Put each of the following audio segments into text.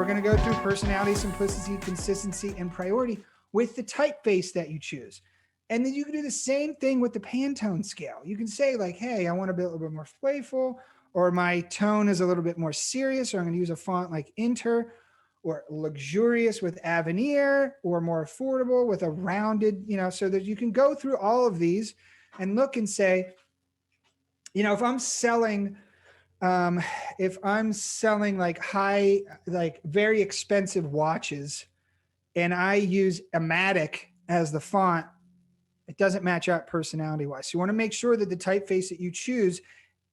we're going to go through personality, simplicity, consistency, and priority with the typeface that you choose. And then you can do the same thing with the Pantone scale. You can say like, hey, I want to be a little bit more playful, or my tone is a little bit more serious, or I'm going to use a font like Inter, or luxurious with Avenir, or more affordable with a rounded, so that you can go through all of these and look and say, if I'm selling like very expensive watches and I use Amatic as the font, it doesn't match up personality wise. So you want to make sure that the typeface that you choose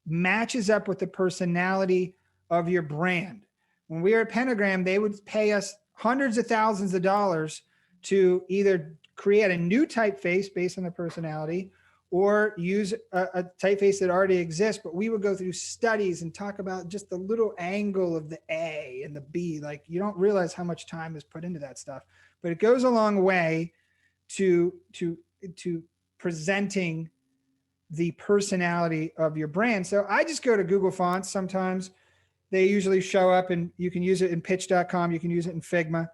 matches up with the personality of your brand. When we were at Pentagram, they would pay us hundreds of thousands of dollars to either create a new typeface based on the personality or use a typeface that already exists. But we would go through studies and talk about just the little angle of the A and the B. Like, you don't realize how much time is put into that stuff, but it goes a long way to presenting the personality of your brand. So I just go to Google Fonts. Sometimes they usually show up, and you can use it in pitch.com. You can use it in Figma.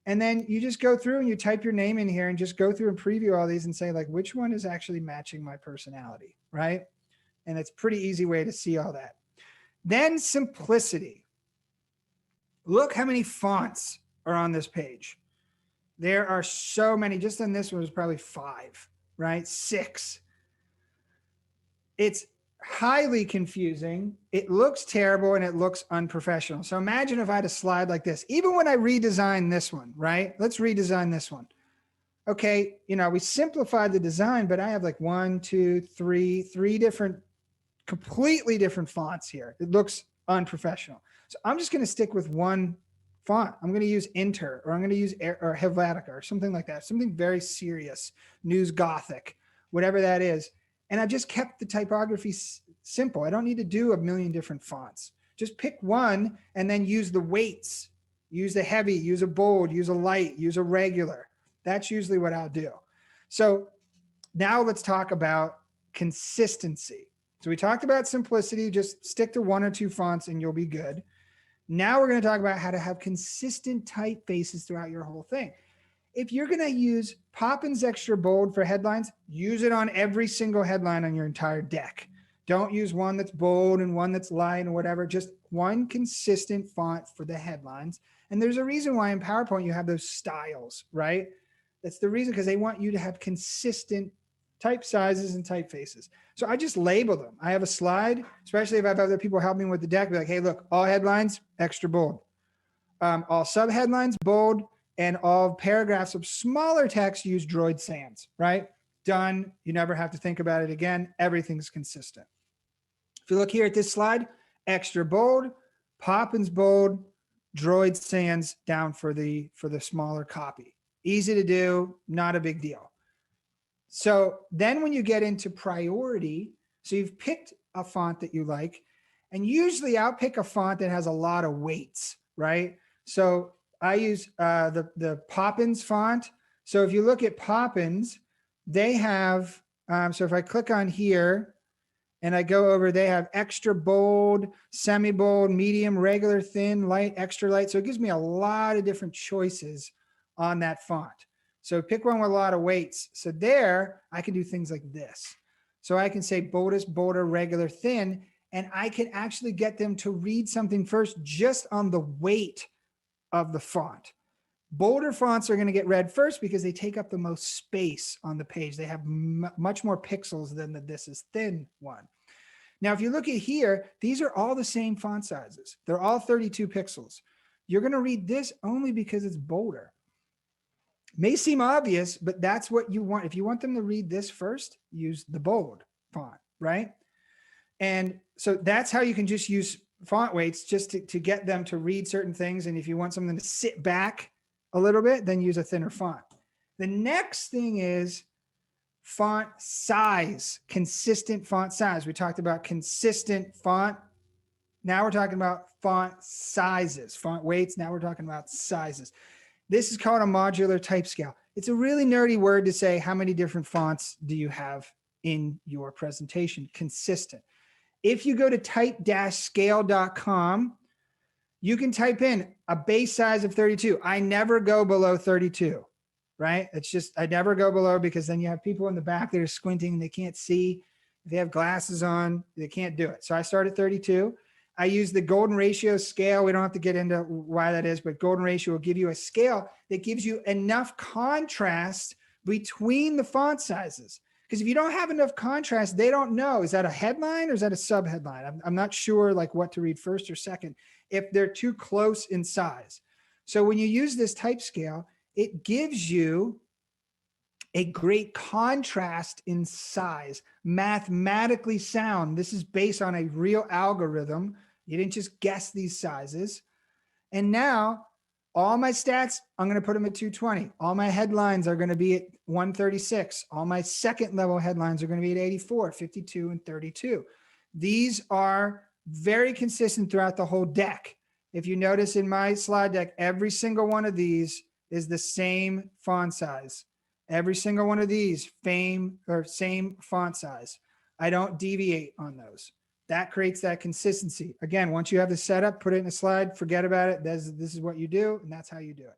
And then you just go through and you type your name in here and just go through and preview all these and say like, which one is actually matching my personality, right? And it's a pretty easy way to see all that. Then simplicity. Look how many fonts are on this page. There are so many. Just on this one was probably 5, right? 6. It's highly confusing. It looks terrible and it looks unprofessional. So imagine if I had a slide like this. Even when I redesign this one, right? Let's redesign this one. Okay, we simplified the design, but I have like 3 different, completely different fonts here. It looks unprofessional. So I'm just going to stick with one font. I'm going to use Inter, or I'm going to use or Helvetica or something like that. Something very serious, News Gothic, whatever that is. And I just kept the typography simple. I don't need to do a million different fonts. Just pick one and then use the weights. Use a heavy, use a bold, use a light, use a regular. That's usually what I'll do. So now let's talk about consistency. So we talked about simplicity. Just stick to 1 or 2 fonts and you'll be good. Now we're going to talk about how to have consistent typefaces throughout your whole thing. If you're going to use Poppins Extra Bold for headlines, use it on every single headline on your entire deck. Don't use one that's bold and one that's light and whatever. Just one consistent font for the headlines. And there's a reason why in PowerPoint you have those styles, right? That's the reason, because they want you to have consistent type sizes and typefaces. So I just label them. I have a slide, especially if I have other people helping me with the deck, be like, hey, look, all headlines, extra bold. All subheadlines, bold. And all paragraphs of smaller text use Droid Sans, right? Done. You never have to think about it again. Everything's consistent. If you look here at this slide, extra bold, Poppins bold, Droid Sans down for the smaller copy. Easy to do, not a big deal. So then when you get into priority, so you've picked a font that you like, and usually I'll pick a font that has a lot of weights, right? So I use the Poppins font. So if you look at Poppins, they have, so if I click on here and I go over, they have extra bold, semi-bold, medium, regular, thin, light, extra light. So it gives me a lot of different choices on that font. So pick one with a lot of weights. So there I can do things like this. So I can say boldest, bolder, regular, thin, and I can actually get them to read something first just on the weight of the font. Bolder fonts are going to get read first because they take up the most space on the page. They have much more pixels than the this is thin one. Now, if you look at here, these are all the same font sizes. They're all 32 pixels. You're going to read this only because it's bolder. May seem obvious, but that's what you want. If you want them to read this first, use the bold font, right? And so that's how you can just use font weights just to get them to read certain things. And if you want something to sit back a little bit, then use a thinner font. The next thing is font size, consistent font size. We talked about consistent font. Now we're talking about font sizes, font weights. Now we're talking about sizes. This is called a modular type scale. It's a really nerdy word to say how many different fonts do you have in your presentation, consistent. If you go to type-scale.com, you can type in a base size of 32. I never go below 32, right? It's just, I never go below, because then you have people in the back that are squinting, they can't see. If they have glasses on, they can't do it. So I start at 32. I use the golden ratio scale. We don't have to get into why that is, but golden ratio will give you a scale that gives you enough contrast between the font sizes. Because if you don't have enough contrast, they don't know, is that a headline or is that a sub headline? I'm not sure like what to read first or second if they're too close in size. So when you use this type scale, it gives you a great contrast in size, mathematically sound. This is based on a real algorithm. You didn't just guess these sizes. And now all my stats, I'm going to put them at 220. All my headlines are going to be at 136. All my second level headlines are going to be at 84, 52, and 32. These are very consistent throughout the whole deck. If you notice in my slide deck, every single one of these is the same font size. Every single one of these same font size. I don't deviate on those. That creates that consistency. Again, once you have the setup, put it in a slide, forget about it. This is what you do, and that's how you do it.